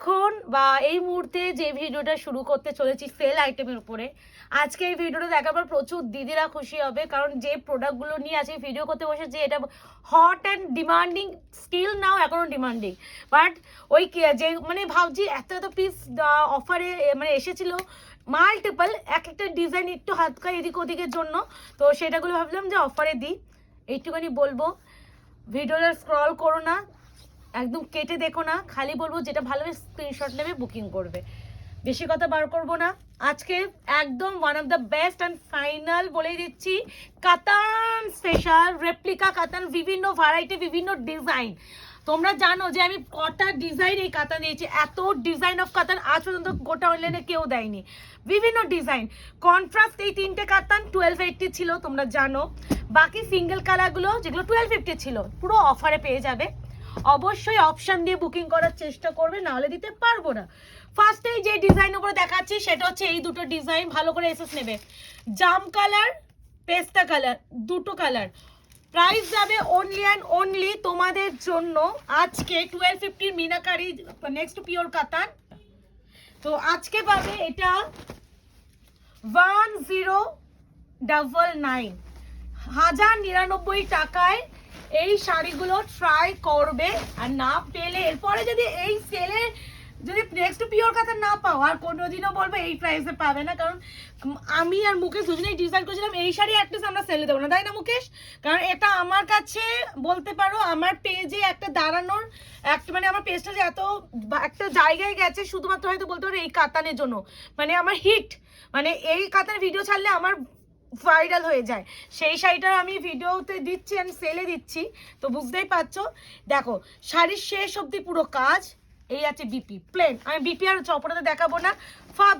এখন বা এই মুহূর্তে যে ভিডিওটা শুরু করতে চলেছি সেল আইটেমের উপরে, আজকে এই ভিডিওটা দেখার পর প্রচুর দিদিরা খুশি হবে, কারণ যে প্রোডাক্টগুলো নিয়ে আজকে ভিডিও করতে বসেছি এটা hot and demanding, still now এখনও ডিমান্ডিং। বাট ওই যে মানে ভাবছি এত এত পিস অফারে মানে এসেছিল মাল্টিপল, এক একটা ডিজাইন একটু হাতকা এদিক ওদিকের জন্য, তো সেটাগুলো ভাবলাম যে অফারে দিই। এইটুখানি বলবো, ভিডিওটা স্ক্রল করো না, একদম কেটে দেখো না, খালি বলবো যেটা ভালো স্ক্রিনশট নেবে, বুকিং করবে, বেশি কথা বার করবো না। আজকে একদম one of the best and final বলে দিচ্ছি, কাতান স্পেশাল রেপ্লিকা কাতান, বিভিন্ন ভ্যারাইটি, বিভিন্ন ডিজাইন। তোমরা জানো যে আমি কটা ডিজাইন এই কাতান দিয়েছি, এত ডিজাইন অফ কাতান আজ পর্যন্ত গোটা অনলাইনে কেউ দেয়নি। বিভিন্ন ডিজাইন কন্ট্রাস্ট, এই তিনটে কাতান 1280 ছিল, তোমরা জানো। বাকি সিঙ্গেল কালারগুলো যেগুলো 1250 ছিল পুরো অফারে পেয়ে যাবে। অবশ্যই অপশন দিয়ে বুকিং করার চেষ্টা করবে, নাহলে দিতে পারবো না। ফার্স্টেই যে ডিজাইন উপরে দেখাচ্ছি সেটা হচ্ছে এই দুটো ডিজাইন, ভালো করে এসেস নেবে। জাম কালার, পেস্তা কালার, দুটো কালার। প্রাইস যাবে অনলি অ্যান্ড অনলি তোমাদের জন্য আজকে 1250 মিনাকারি নেক্সট পিওর কাতান। তো আজকে পাবে এটা 1099, 1099 টাকায় এই শাড়িগুলো ট্রাই করবে। আর না পেলে এরপরে যদি এই সেলে যদি নেক্সট পিওর কথা না পাও, আর কোনোদিনও বলবো এই প্রাইসে পাবে না, কারণ আমি আর মুকেশ দুজনেই ডিসাইড করেছিলাম এই শাড়ি অ্যাটলিস্ট আমরা সেলে দেবো না, তাই না মুকেশ? কারণ এটা আমার কাছে বলতে পারো আমার পেজে একটা দাঁড়ানোর একটা মানে আমার পেজটা যে এত একটা জায়গায় গেছে শুধুমাত্র হয়তো বলতে পারো এই কাতানের জন্য, মানে আমার হিট, মানে এই কাতানের ভিডিও ছাড়লে আমার ভাইরাল হয়ে যায়। সেই শাড়িটা আমি ভিডিওতে দিচ্ছি আমি সেলে দিচ্ছি, তো বুঝতেই পারছো। দেখো শাড়ির শেষ অবধি পুরো কাজ, এই আছে বিপি প্লেন, আমি বিপি আর চপড়াতে দেখাবো না,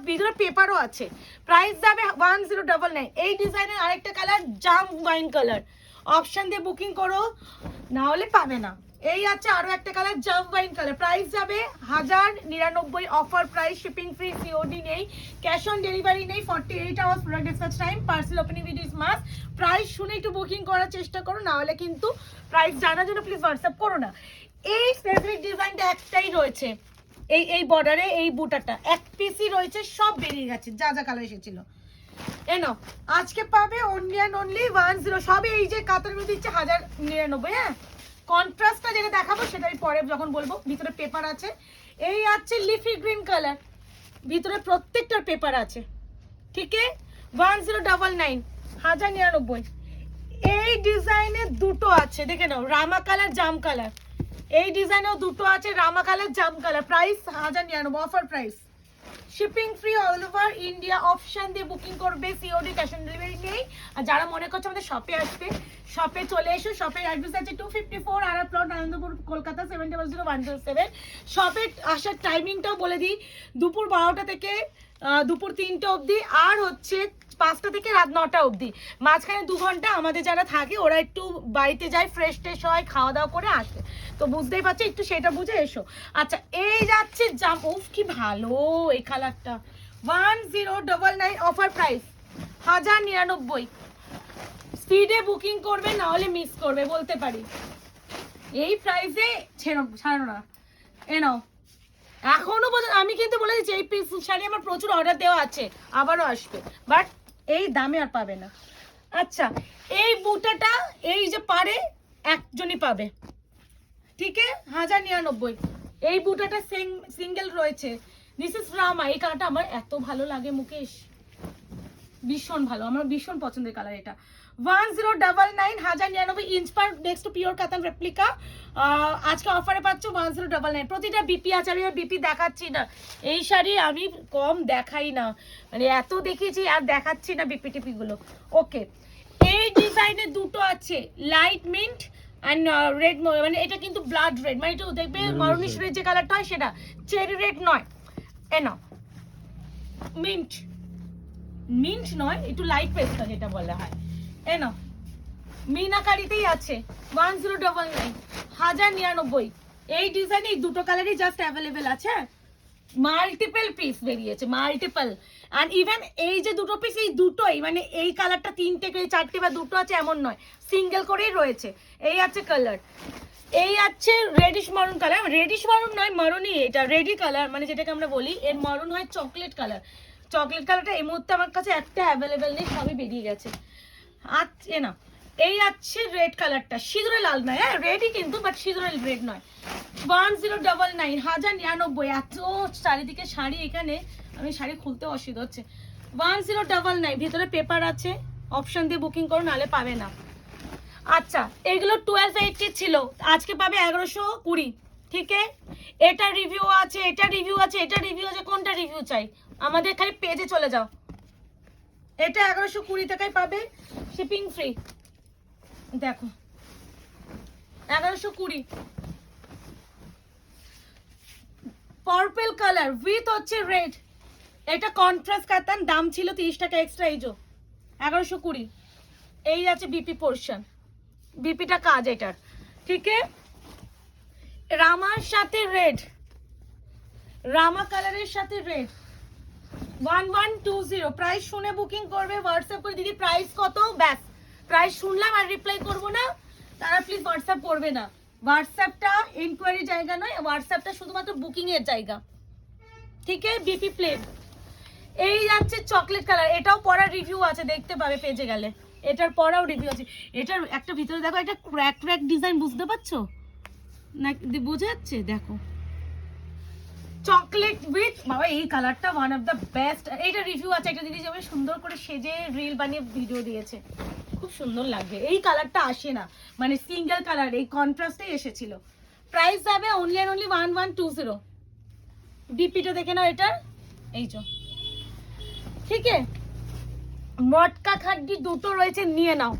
ভিতরে পেপারও আছে। প্রাইস যাবে 1099। এই ডিজাইনের আরেকটা কালার জাম ওয়াইন কালার, অপশন দিয়ে বুকিং করো, না হলে পাবে না। এই আছে আরো একটা কালার জাম ওয়াইন কালার, প্রাইস যাবে 1099 offer price, shipping free, COD নেই, ক্যাশ অন ডেলিভারি নেই, 48 hours product dispatch time, parcel opening video is must. Price শুনে একটু বুকিং করার চেষ্টা করো, না হলে কিন্তু প্রাইস জানার জন্য প্লিজ হোয়াটসঅ্যাপ করো না। এই স্পেসিফিক ডিজাইনটা একটাই রয়েছে, এই বর্ডারে এই বুটাটা এক পিসই রয়েছে, সব বেরিয়ে গেছে যা যা কালার এসেছিল। এনো আজকে পাবে অনলি অ্যান্ড অনলি 10, সবে এই যে কাতার মধ্যে দিচ্ছে 1099। হ্যাঁ, কন্ট্রাস্টটা যেটা দেখাবো সেটা আমি পরে যখন বলবো। ভিতরে পেপার আছে, এই আছে লিফি গ্রিন কালার, ভিতরে প্রত্যেকটার পেপার আছে, ঠিক আছে। 1099, 1099। এই ডিজাইনে দুটো আছে, দেখে নাও, রামা কালার জাম কালার, এই ডিজাইনেও দুটো আছে, রামা কালার জাম colour, price 1099 offer price, shipping free all over India, option দিয়ে বুকিং করবে, সিওডি ক্যাশ অন ডেলিভারি নেই। আর যারা মনে করছে আমাদের শপে আসবে, শপে চলে এসো। শপের অ্যাড্রেস আছে 254 আরা প্লট, আনন্দপুর, কলকাতা 700107। শপে আসার টাইমিংটাও বলে দিই, দুপুর 12টা থেকে দুপুর 3টে অবধি, আর হচ্ছে 5টা থেকে রাত 9টা অবধি। মাঝখানে 2 ঘন্টা আমাদের যারা থাকে ওরা একটু বাড়িতে যায়, ফ্রেশ ট্রেশ হয়, খাওয়া দাওয়া করে আসে, তো বুঝতেই পারছো, একটু সেটা বুঝে এসো। আচ্ছা, এই যাচ্ছে জাম, উফ কি ভালো এই কালারটা, 1099 অফার প্রাইস 1099। স্পিডে বুকিং করবে, না হলে মিস করবে বলতে পারি। এই প্রাইসে ছাড়ো না, এ নাও। এখনো পর্যন্ত আমি কিন্তু বলে দিচ্ছি এই পিস শাড়ি আমার প্রচুর অর্ডার দেওয়া আছে, আবারও আসবে, বাট এই দামে আর পাবে না। আচ্ছা, এই বুটাটা এই যে পারে একজনই পাবে, ঠিক আছে, 1099। এই বুটাটা সিঙ্গেল রয়েছে, দিস ইজ রামা। এই কালারটা আমার এত ভালো লাগে মুকেশ, ভীষণ ভালো, আমার ভীষণ পছন্দের কালার এটা। 1099, 1099 ইঞ্চ পার নেক্সট পিওর কাতান রেপ্লিকা। আজকে অফারে পাচ্ছ 1099। প্রতিটা বিপি আছে, আমি বিপি দেখাচ্ছি না, এই শাড়ি আমি কম দেখাই না, মানে এত দেখেছি আর দেখাচ্ছি না বিপি টিপি গুলো। ওকে, এই ডিজাইনে দুটো আছে, লাইট মিন্ট অ্যান্ড রেড, মানে এটা কিন্তু ব্লাড রেড, মানে এটা দেখবে মারুনিশ রেড যে কালারটা হয় সেটা, চেরি রেড নয়। এ নাও, মিন্ট, মিন্ট নয়, একটু লাইট পেস্টা যেটা বলা হয়। এ নাও, মিনাকারিতেই আছে 1099, 1099। এই ডিজাইনে এই দুটো কালারই জাস্ট অ্যাভেলেবেল আছে, মাল্টিপল পিস বেরিয়েছে, মাল্টিপল। আর ইভেন এই যে দুটো পিস, এই দুটোই মানে এই কালারটা 3টে 4টে বা দুটো আছে এমন নয়, সিঙ্গেল করেই রয়েছে। এই আছে কালার, এই আছে রেডিশ মারুন কালার, রেডিশ মারুন নয় মারুনই, এটা রেডি কালার মানে যেটাকে আমরা বলি, এর মারুন হয় চকলেট কালার। চকলেট কালারটা এই মুহূর্তে আমার কাছে একটা অ্যাভেলেবেল নেই, সবই বেরিয়ে গেছে। আচ্ছা না, এই আছে রেড কালারটা, সিঁদুরে লাল নয়, হ্যাঁ রেডই কিন্তু, বাট সিঁদুরে রেড নয়। 1099, 1099। এত চারিদিকে শাড়ি, এখানে আমি শাড়ি খুলতে অসুবিধা হচ্ছে। 1099, ভিতরে পেপার আছে, অপশন দিয়ে বুকিং করো, নাহলে পাবে না। আচ্ছা, এগুলো 1280 ছিল, আজকে পাবে 1120। ঠিক আছে, এটা রিভিউ আছে, এটা রিভিউ আছে, এটা রিভিউ আছে, কোনটা রিভিউ চাই? আমাদের খালি পেজে চলে যাও। এটা 1120 টাকায় পাবে, শিপিং ফ্রি। দেখো 1120। পার্পল কালার উইথ হচ্ছে রেড, এটা কন্ট্রাস্ট কাতান, দাম ছিল 30 টাকা এক্সট্রা। এই যে 1120। এই আছে বিপি পোর্শন, বিপিটা কাজ এটার। ঠিক আছে, রামার সাথে রেড, রামা কালারের সাথে রেড, 1120। প্রাইস শুনে বুকিং করবে, হোয়াটসঅ্যাপ করে দিদি প্রাইস কত, ব্যাস প্রাইস শুনলাম আর রিপ্লাই করব না, তারা প্লিজ হোয়াটসঅ্যাপ করবে না। হোয়াটসঅ্যাপটা ইনকোয়ারি জায়গা নয়, হোয়াটসঅ্যাপটা শুধুমাত্র বুকিং এর জায়গা। ঠিক আছে, বিপি প্লেন। এই যাচ্ছে চকলেট কালার, এটাও পড়ার রিভিউ আছে, দেখতে পাবে পেজে গেলে, এটার পরাও রিভিউ আছে। এটার একটা ভিতরে দেখো, একটা ক্র্যাক ক্র্যাক ডিজাইন, বুঝতে পারছো না? বোঝা যাচ্ছে, দেখো চকলেট উইথ, বাবা এই কালারটা ওয়ান অফ দ্য বেস্ট। এইটা রিভিউ আছে, একটা দিদি যাবে সুন্দর করে সেজে রিল বানিয়ে ভিডিও দিয়েছে, খুব সুন্দর লাগবে। এই কালারটা আসে না, মানে সিঙ্গেল কালার, এই কন্ট্রাস্টেই এসেছিল। প্রাইস যাবে অনলি অ্যান্ড অনলি 1120। ডিপিটা দেখে নাও এটার, এই যে। ঠিক আছে, মটকা খাড্ডি দুটো রয়েছে, নিয়ে নাও।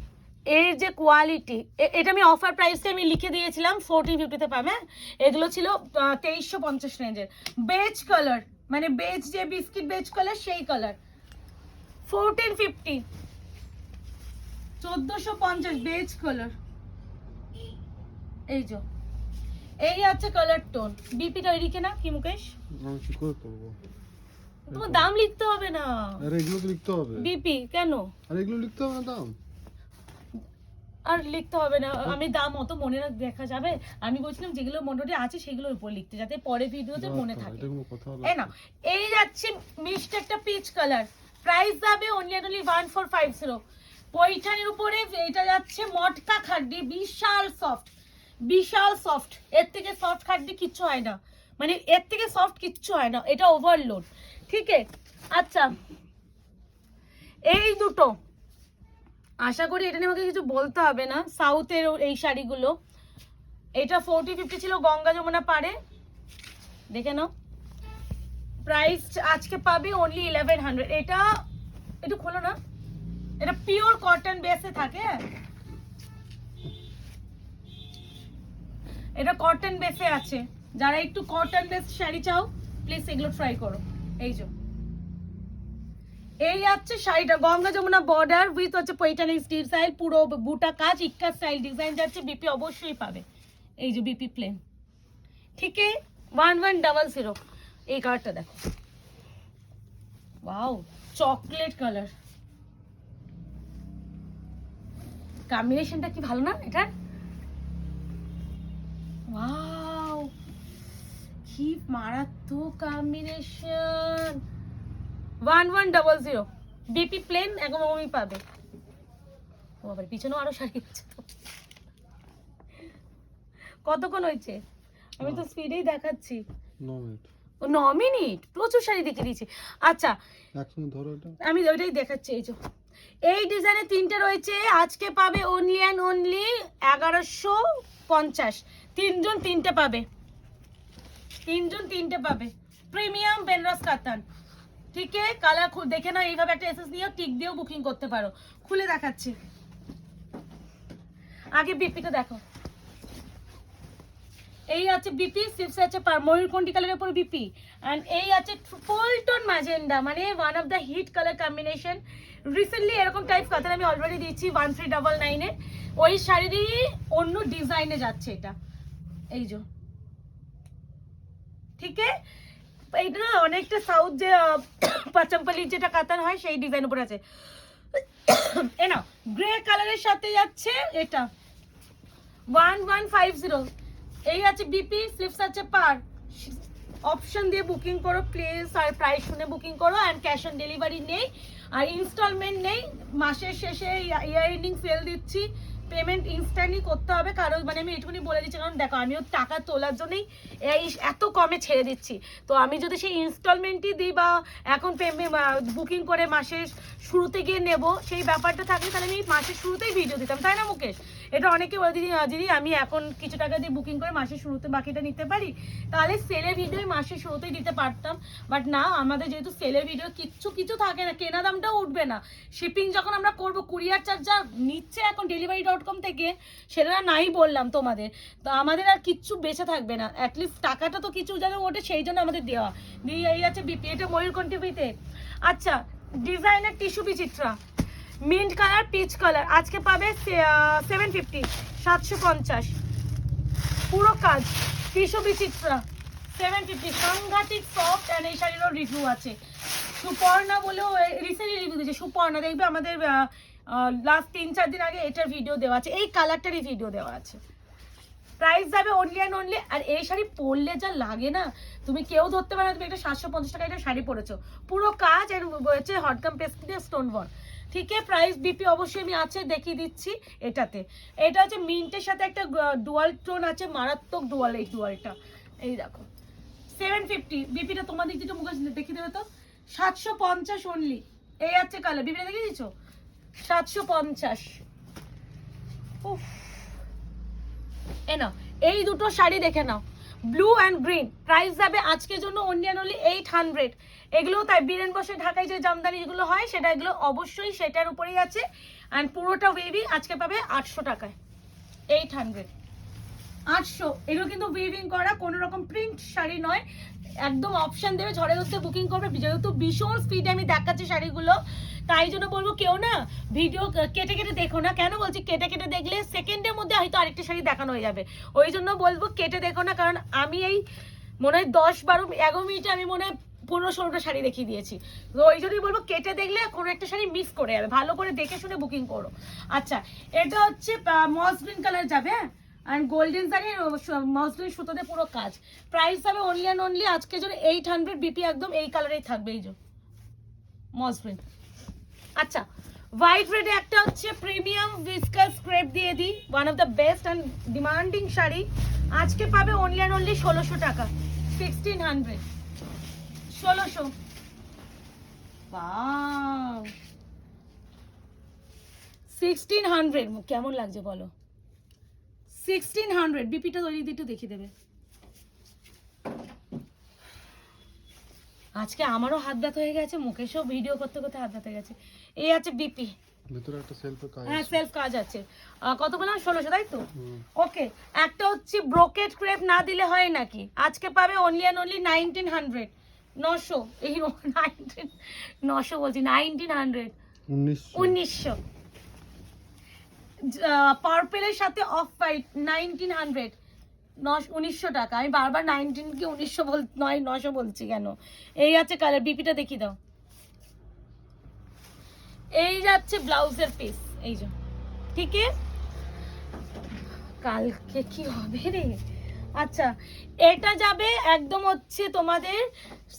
এর যে কোয়ালিটি, এটা আমি অফার প্রাইসে আমি লিখে দিয়েছিলাম 1450 পাবে। এগুলো ছিল 2350 রেঞ্জের। বেজ কালার, মানে বেজ যে বিস্কিট বেজ কালার, সেই কালার 1450, 1450 বেজ কালার। এই যে, এই আছে কালার টোন। বিপিটা লিখে না কি মুকেশ, আমি কি করে করবো? তোমার দাম লিখতে হবে না, আরে এগুলো তো লিখতে হবে। বিপি কেন? আরে এগুলো লিখতে হবে না দাম? আর লিখতে হবে না, আমি দাম অত মনে না দেখা যাবে। আমি বলছিলাম যেগুলো মোটামুটি আছে সেগুলোর উপর লিখতে, যাতে পরে ভিডিওতে মনে থাকে। এটা কোনো কথা হলো? এই না, এই যাচ্ছে মিষ্টি একটা পিচ কালার, প্রাইস যাবে অনলি এন্ড অনলি 1450। পয়ঠানের উপরে এটা যাচ্ছে মটকা খাড্ডি, বিশাল সফট, বিশাল সফট। এর থেকে সফট খাড্ডি কিচ্ছু হয় না, মানে এর থেকে সফট কিচ্ছু হয় না, এটা ওভারলোড। ঠিক আছে, আচ্ছা এই দুটো আশা করি এটা নিয়ে আমাকে কিছু বলতে হবে না। সাউথের এই শাড়িগুলো, এটা 4050 ছিল, গঙ্গা যমুনা পারে, দেখে নাও। প্রাইস আজকে পাবে অনলি 1100। এটা একটু খোলো না, এটা পিওর কটন বেসে থাকে, এটা কটন বেসে আছে। যারা একটু কটন বেস শাড়ি চাও প্লিজ এগুলো ট্রাই করো। এই যে, এই আছে শাড়িটা, গঙ্গা যমুনা বর্ডার উইথ হচ্ছে পৈঠানি স্টাইল, পুরো বুটা কাজ, ইক্কা স্টাইল ডিজাইন যাচ্ছে। বিপি অবশ্যই পাবে, এই যে বিপি প্লেন। ঠিক আছে, 1100। এই কালারটা দেখো, ওয়াও চকলেট কালার, কম্বিনেশনটা কি ভালো না এটার? ওয়াও কি মারাত্মক কম্বিনেশন। 1100 বিপি প্লেন, একদম ওই পাবে। ও আবার পিছনেও আরো শাড়ি আছে তো। কতক্ষণ হয়েছে? আমি তো স্পিডেই দেখাচ্ছি। 9 মিনিট। 9 মিনিট, প্রচুর শাড়ি দেখে দিয়েছি। আচ্ছা একসঙ্গে ধরো এটা, আমি ওইটাই দেখাচ্ছি। এই যে, এই ডিজাইনে তিনটে রয়েছে, আজকে পাবে অনলি অ্যান্ড অনলি 1150। তিনজন তিনটে পাবে, তিনজন তিনটে পাবে। প্রিমিয়াম বেনারস কাতান। ঠিক আছে, কালার দেখে নাও, এইভাবে একটা এসএস নিয়েও টিক দিয়েও বুকিং করতে পারো। খুলে দেখাচ্ছি, আগে বিপিটা দেখো। এই আছে বিপি, সিপস আছে ময়ূরকণ্ঠী কালারের উপর বিপি, এন্ড এই আছে ফুল টোন ম্যাজেন্ডা, মানে one of the hit colour combination. Recently এরকম টাইপ কাতান আমি অলরেডি দিচ্ছি 1399 এ, ওই শাড়িরই অন্য ডিজাইনে যাচ্ছে এটা। এই যে, ঠিক আছে, এইটা না অনেকটা সাউথ যে পাচম্পলি যেটা কাতান হয় সেই ডিজাইন উপর আছে। এ না গ্রে কালারের সাথে যাচ্ছে এটা 1150। এই আছে বিপি, স্লিপস আছে পার। অপশন দিয়ে বুকিং করো প্লিজ, আর প্রাইস শুনে বুকিং করো। অ্যান্ড ক্যাশ অন ডেলিভারি নেই, আর ইনস্টলমেন্ট নেই। মাসের শেষে ইয়ার এন্ডিং সেল দিচ্ছি, পেমেন্ট ইনস্ট্যান্টলি করতে হবে। কারণ মানে আমি এটুকুনি বলে দিচ্ছি, কারণ দেখো আমিও টাকা তোলার জন্যই এই এত কমে ছেড়ে দিচ্ছি। তো আমি যদি সেই ইনস্টলমেন্টই দিই বা এখন বুকিং করে মাসের শুরুতে গিয়ে নেব, সেই ব্যাপারটা থাকলে তাহলে আমি মাসের শুরুতেই ভিডিও দিতাম, তাই না মুকেশ? এটা অনেকে বলে দিদি দিদি আমি এখন কিছু টাকা দিয়ে বুকিং করে মাসের শুরুতে বাকিটা নিতে পারি, তাহলে সেলের ভিডিও মাসের শুরুতেই দিতে পারতাম। বাট না, আমাদের যেহেতু সেলের ভিডিও কিছু থাকে না, কেনা দামটাও উঠবে না। শিপিং যখন আমরা করব, কুরিয়ার চার্জ যা নিচ্ছে এখন ডেলিভারি.com থেকে, সেটা নাই বললাম তোমাদের, তো আমাদের আর কিচ্ছু বেঁচে থাকবে না। অ্যাটলিস্ট টাকাটা তো কিছু যেন ওঠে, সেই জন্য আমাদের দেওয়া দিয়ে। এই আছে বিপি, এটা ময়ূরকণ্ঠ টিভিতে। আচ্ছা, ডিজাইনার টিস্যু বিচিত্রা, মিন্ট কালার, পিচ কালার, আজকে পাবে 750, 750 পুরো কাজ। টিস্যু বিচিত্রা 750, সাংঘাতিক সফট। অ্যান্ড এই শাড়িরও রিভিউ আছে। সুপর্ণা বলেও রিসেন্টলি রিভিউ দিয়েছে, সুপর্ণা দেখবে আমাদের লাস্ট 3-4 দিন আগে এটার ভিডিও দেওয়া আছে, এই কালারটারই ভিডিও দেওয়া আছে। প্রাইস যাবে অনলি অ্যান্ড অনলি। আর এই শাড়ি পরলে যা লাগে না, তুমি কেউ ধরতে পারো না তুমি একটা 750 টাকা একটা শাড়ি পরেছো। পুরো কাজ আর হচ্ছে হটকাম পেস্ট দিয়ে স্টোন ওয়ার্ক। ঠিক আছে, প্রাইস বিপি অবশ্যই আমি আছে দেখিয়ে দিচ্ছি এটাতে। এটা হচ্ছে মিন্টের সাথে একটা ডুয়াল টোন আছে, মারাত্মক ডুয়াল। এই ডুয়ালটা এই দেখো 750, বিপিটা তোমার দিক দিয়ে মুখে দেখিয়ে দেবে তো। 750 অনলি। এই আছে কালার, বিপিটা দেখিয়ে দিচ্ছ 750। উফ, এ নাও এই দুটো শাড়ি দেখে নাও, ব্লু অ্যান্ড গ্রিন। প্রাইস যাবে আজকের জন্য অনলি অ্যান্ড অনলি 800। এগুলো তাই বীরেন বসে ঢাকায় যে জামদানি যেগুলো হয় সেটা, এগুলো অবশ্যই সেটার উপরেই আছে। অ্যান্ড পুরোটা ওয়েভিং আজকে পাবে 800 টাকায়, 800, 800। এগুলো কিন্তু উইভিং করা, কোনো রকম প্রিন্ট শাড়ি নয়, একদম অপশন দেবে, ঝড়ে হচ্ছে বুকিং করবে। যেহেতু ভীষণ স্পিডে আমি দেখাচ্ছি শাড়িগুলো, তাই জন্য বলবো কেউ না ভিডিও কেটে কেটে দেখো না। কেন বলছি কেটে কেটে দেখলে সেকেন্ডের মধ্যে হয়তো আরেকটা শাড়ি দেখানো হয়ে যাবে, ওই জন্য বলবো কেটে দেখো না। কারণ আমি এই মনে হয় 10-12-11 মিনিটে আমি মনে হয় 15-16টা শাড়ি দেখিয়ে দিয়েছি। তো ওই জন্যই বলবো কেটে দেখলে কোনো একটা শাড়ি মিস করে যাবে, ভালো করে দেখে শুনে বুকিং করো। আচ্ছা, এটা হচ্ছে মস গ্রিন কালার যাবে, হ্যাঁ, আর গোল্ডেন শাড়ি মসলিন সুতোতে পুরো কাজ। প্রাইস হবে অনলি অ্যান্ড অনলি আজকের জন্য 800। বিপি একদম এই কালারেই থাকবে, এই যে মসলিন। আচ্ছা, হোয়াইট রেডে একটা হচ্ছে প্রিমিয়াম ভিসকাস ক্রেপ দিয়ে দিই, one of the best and demanding sari. আজকে পাবে অনলি অ্যান্ড অনলি 1600 টাকা, 1600, 1600। বাহ, 1600 কেমন লাগছে বলো? 1600। বিপিটা তৈরি দিতে দেখিয়ে দেবে। আজকে আমারও হাত ব্যথা হয়ে গেছে, মুকেশও ভিডিও করতে করতে হাত ব্যথা হয়ে গেছে। এই আছে বিপি, ভিতরে একটা সেলফের কাজ, হ্যাঁ সেলফ কাজ আছে। কত বললাম? 1600, তাই তো? ওকে, একটা হচ্ছে ব্রোকেট ক্রেপ না দিলে হয় নাকি, আজকে পাবে অনলি অ্যান্ড অনলি 1900, 900। এই 900 বলছি, 1900, 1900। পার্পেলের সাথে অফ হোয়াইট 1900, 1900 টাকা। আমি বারবার 19 কি 1900 নয় 900 বলছি কেন? এই আছে কালার, বিপিটা দেখিয়ে দাও। এই যাচ্ছে ব্লাউজের পিস, এই যে, ঠিক আছে। কালকে কি হবে রে? আচ্ছা, এটা যাবে একদম হচ্ছে তোমাদের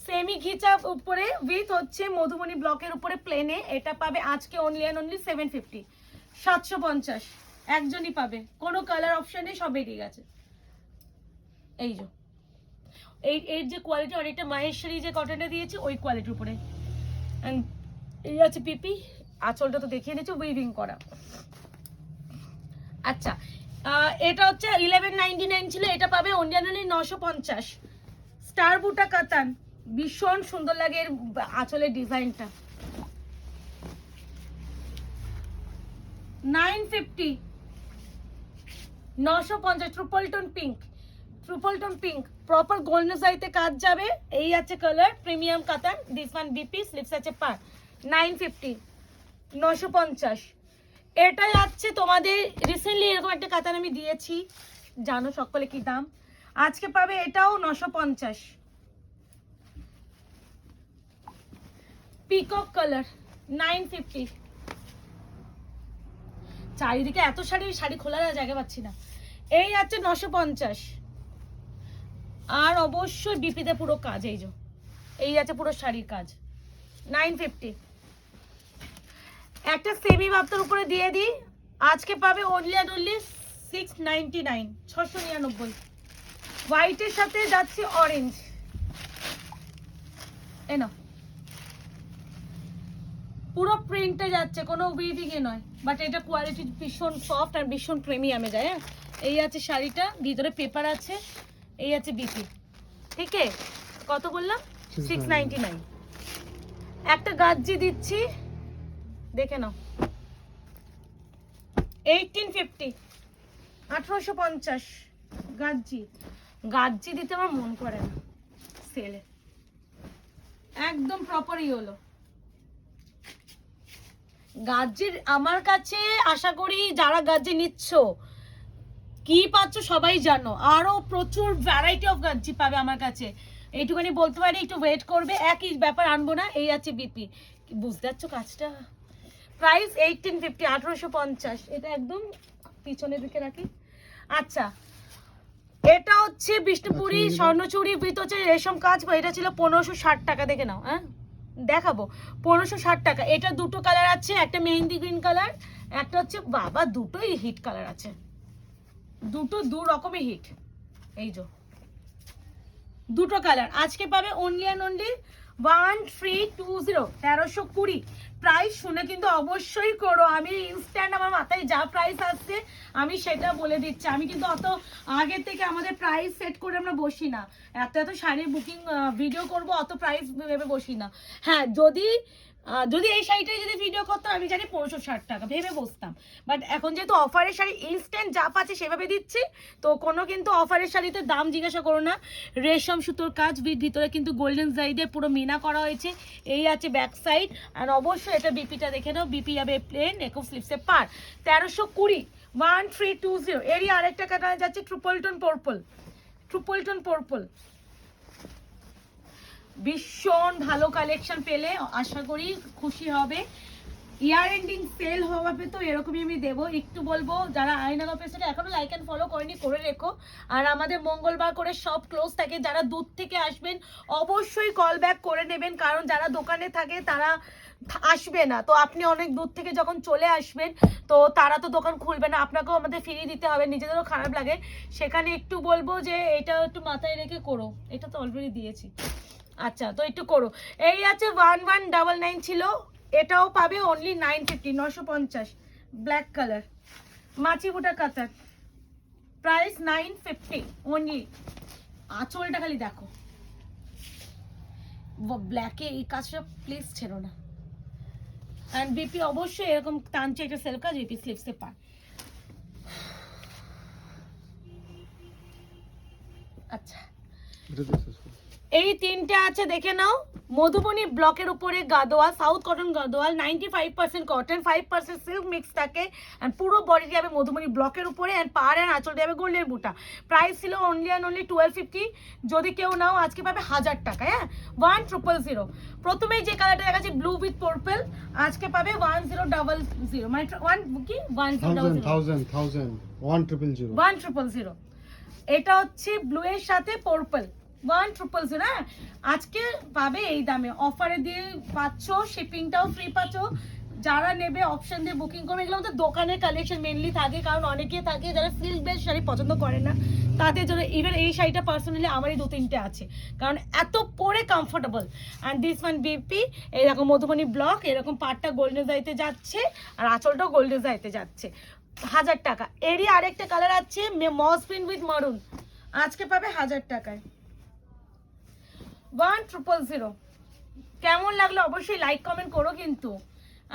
সেমি ঘিচা উপরে উইথ হচ্ছে মধুবনী ব্লকের উপরে প্লেনে। এটা পাবে আজকে অনলি অ্যান্ড অনলি 750, 750 একজনই পাবে, কোনো কালার অপশন নেই, সব বেরিয়ে গেছে। এই যে এর যে কোয়ালিটি, অনেকটা মাহেশ্বরী যে কটনটা দিয়েছি ওই কোয়ালিটির উপরে। এই আছে পিপি, আঁচলটা তো দেখিয়ে নিচ্ছি, উইভিং করা। আচ্ছা, এটা হচ্ছে 1199 ছিল, এটা পাবে অনলি 950। স্টার বুটা কাতান, ভীষণ সুন্দর লাগে এর আঁচলের ডিজাইনটা। 950, 950। Triple tone pink, triple tone pink, proper golden সাইতে কাজ যাবে। এই আছে কালার, প্রিমিয়াম কাতান, দিস ওয়ান বিপি, স্লিপস আছে পার। 950, 950। এটা যাচ্ছে তোমাদের রিসেন্টলি এরকম একটা কাতান আমি দিয়েছি, জানো সকলে কি দাম। আজকে পাবে এটাও 950। Peacock colour 950। চারিদিকে এত শাড়ি, শাড়ি খোলার জায়গা পাচ্ছি না। এই আছে 950। আর অবশ্যই বিপিতে পুরো কাজ, এই আছে পুরো শাড়ির কাজ। 950। একটা সেমি বাপ্তার উপরে দিয়ে দিই, আজকে পাবে অনলি অ্যান্ড অনলি 699, 699। হোয়াইটের সাথে যাচ্ছে অরেঞ্জ, এনো পুরো প্রিন্টে যাচ্ছে, কোনো উইভিং এ নয়, বাট এটা কোয়ালিটি ভীষণ সফট আর ভীষণ প্রিমিয়ামে যায়। হ্যাঁ, এই আছে শাড়িটা, ভিতরে পেপার আছে, এই আছে বিপি। ঠিক আছে, কত বললাম? 699। একটা গাজ্জি দিচ্ছি, দেখে নাও, 1850, 1850 গাজ্জি। গাজ্জি দিতে আমার মন করে না সেলে, একদম প্রপারই হলো গাজ্জির। আমার কাছে আশা করি যারা গাজ্জি নিচ্ছ কি পাচ্ছ সবাই জানো, আরো প্রচুর ভ্যারাইটি অফ গাজ্জি পাবে আমার কাছে, এইটুখানি বলতে পারি। একটু ওয়েট করবে, একই ব্যাপার আনবো না। এই আছে বিপি, বুঝতে পারছো কাজটা? প্রাইস 1850, 1850। এটা একদম পিছনের দিকে রাখি। আচ্ছা, এটা হচ্ছে বিষ্ণুপুরি স্বর্ণচুরি বৃত হচ্ছে রেশম কাজ, এটা ছিল 1560 টাকা। দেখে নাও, হ্যাঁ দেখাবো, 1560 টাকা। এটা দুটো কালার আছে, একটা মেহেন্দি গ্রিন কালার, একটা হচ্ছে বাবা দুটোই হিট কালার আছে, দুটো দু রকমের হিট। এই যে দুটো কালার আজকে পাবে অনলি অ্যান্ড অনলি 1320, 1320। প্রাইস শুনে কিন্তু অবশ্যই করো, আমি ইনস্ট্যান্ট আমার মাথায় যা প্রাইস আসছে আমি সেটা বলে দিচ্ছি। আমি কিন্তু অত আগে থেকে আমাদের প্রাইস সেট করে আমরা বসি না, এত এত শাড়ির বুকিং ভিডিও করব, অত প্রাইস ভেবে বসি না। হ্যাঁ, যদি এই শাড়িটাই যদি ভিডিও করতাম আমি জানি 1560 টাকা ভেবে বসতাম, বাট এখন যেহেতু অফারের শাড়ি ইনস্ট্যান্ট যা পাচ্ছে সেভাবে দিচ্ছি, তো কোনো কিন্তু অফারের শাড়িতে দাম জিজ্ঞাসা করো না। রেশম সুতোর কাজ, ভিতরে কিন্তু গোল্ডেন জাইডে পুরো মিনা করা হয়েছে। এই আছে ব্যাক সাইড, আর অবশ্যই এটা বিপিটা দেখে নাও, বিপি যাবে প্লেন, একো স্লিপসে পার। 1320, 1320। এরই আরেকটা কালার যাচ্ছে triple tone purple, triple tone purple. ভীষণ ভালো কালেকশন পেলে আশা করি খুশি হবে। ইয়ার এন্ডিং সেল হবে তো এরকমই আমি দেবো। একটু বলবো যারা আয়নাগর পেজটা এখনো লাইক অ্যান্ড ফলো করেনি করে রেখো, আর আমাদের মঙ্গলবার করে সব ক্লোজ থাকে। যারা দূর থেকে আসবেন অবশ্যই কল ব্যাক করে নেবেন, কারণ যারা দোকানে থাকে তারা আসবে না, তো আপনি অনেক দূর থেকে যখন চলে আসবেন তো তারা তো দোকান খুলবে না, আপনাকেও আমাদের ফিরিয়ে দিতে হবে, নিজেদেরও খারাপ লাগে। সেখানে একটু বলবো যে এটা একটু মাথায় রেখে করো, এটা তো অলরেডি দিয়েছি। আচ্ছা, তো একটু করো। এই আছে 1199 ছিল, এটাও পাবে অনলি 950, 950। ব্ল্যাক কালার মাছি বুটা কাতার, প্রাইস 950 অনলি। আঁচলটা খালি দেখো, ব্ল্যাকে এই কাজটা প্লিজ ছেড়ো না। অ্যান্ড বিপি অবশ্যই এরকম টানছে, এটা সেল কাজ, বিপি স্লিপসে পায়। আচ্ছা, এই তিনটে আছে দেখে নাও। মধুবনী ব্লকের উপরে Gadwal, south cotton Gadwal, 95% cotton, 5% silk mix থাকে, অ্যান্ড পুরো বডি যাবে মধুবনী ব্লকের উপরে, অ্যান্ড পাড় অ্যান্ড আঁচল যাবে গোল্ডের বুটা। প্রাইস ছিল অনলি অ্যান্ড অনলি 1250। যদি কেউ নাও আজকে পাবে 1000 টাকা। হ্যাঁ, 1000। প্রথমেই যে কালারটা দেখাচ্ছি ব্লু উইথ পার্পল, আজকে পাবে 1000, মানে 1000। এটা হচ্ছে ব্লু এর সাথে পার্পল, 1000। হ্যাঁ, আজকে পাবে এই দামে, অফারে দিয়ে পাচ্ছ, শিপিংটাও ফ্রি পাচ্ছ। যারা নেবে অপশন দিয়ে বুকিং করবে। এগুলো আমাদের দোকানের কালেকশন মেনলি থাকে, কারণ অনেকে থাকে যারা সিল্ক বেস শাড়ি পছন্দ করে না, তাদের জন্য। ইভেন এই শাড়িটা পার্সোনালি আমারই 2-3টে আছে, কারণ এত পরে comfortable. And this one BP, এরকম মধুবনী ব্লক, এরকম পাটটা গোল্ডেন জাইতে যাচ্ছে, আর আঁচলটাও গোল্ডেন জাইতে যাচ্ছে, 1000 টাকা। এরই আরেকটা কালার আছে মস প্রিন্ট উইথ মারুন, আজকে পাবে 1000 টাকায়, 1000। কেমন লাগলো অবশ্যই লাইক কমেন্ট করো কিন্তু,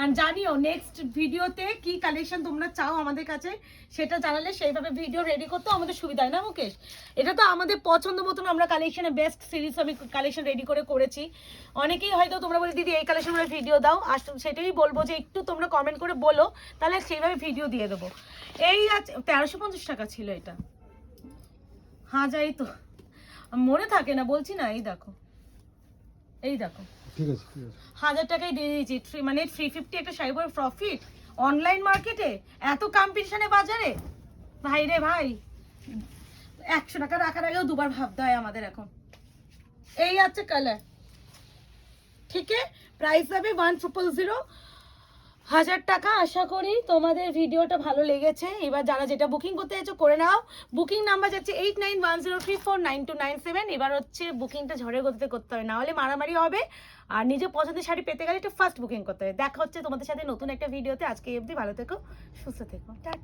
আর জানিও নেক্সট ভিডিওতে কি কালেকশন তোমরা চাও আমাদের কাছে, সেটা জানালে সেইভাবে ভিডিও রেডি করতেও আমাদের সুবিধা হয় না মুকেশ। এটা তো আমাদের পছন্দ মতন আমরা কালেকশনে বেস্ট সিরিজ আমি কালেকশন রেডি করেছি। অনেকেই হয়তো তোমরা বলে দিদি এই কালেকশনের ভিডিও দাও, আর সেটাই বলবো যে একটু তোমরা কমেন্ট করে বলো, তাহলে সেইভাবে ভিডিও দিয়ে দেবো। এই আছে 1350 টাকা ছিল এটা। হ্যাঁ, যাই তো মনে থাকে না, বলছি না। এই দেখো, এই দেখো, ঠিক আছে, ঠিক আছে, 1000 টাকায় দিয়ে দিয়েছি, মানে 350 একটা শাড়ি পরে প্রফিট অনলাইন মার্কেটে, এত কম্পিটিশনে বাজারে, ভাই রে ভাই। 100 টাকা রাখার আগেও দুবার ভাবতে হয় আমাদের এখন। এই আছে কালার, ঠিক আছে। প্রাইস হবে 1000 টাকা। আশা করি তোমাদের ভিডিওটা ভালো লেগেছে। এবার যারা যেটা বুকিং করতে চাইছো করে নাও। বুকিং নাম্বার যাচ্ছে 8910349297। এবার হচ্ছে বুকিংটা ঝড়ের গতিতে করতে হবে, না হলে মারামারি হবে। আর নিজের পছন্দের শাড়ি পেতে গেলে একটু ফার্স্ট বুকিং করতে হবে। দেখা হচ্ছে তোমাদের সাথে নতুন একটা ভিডিওতে। আজকে অবধি ভালো থেকো, সুস্থ থেকো, টাটা।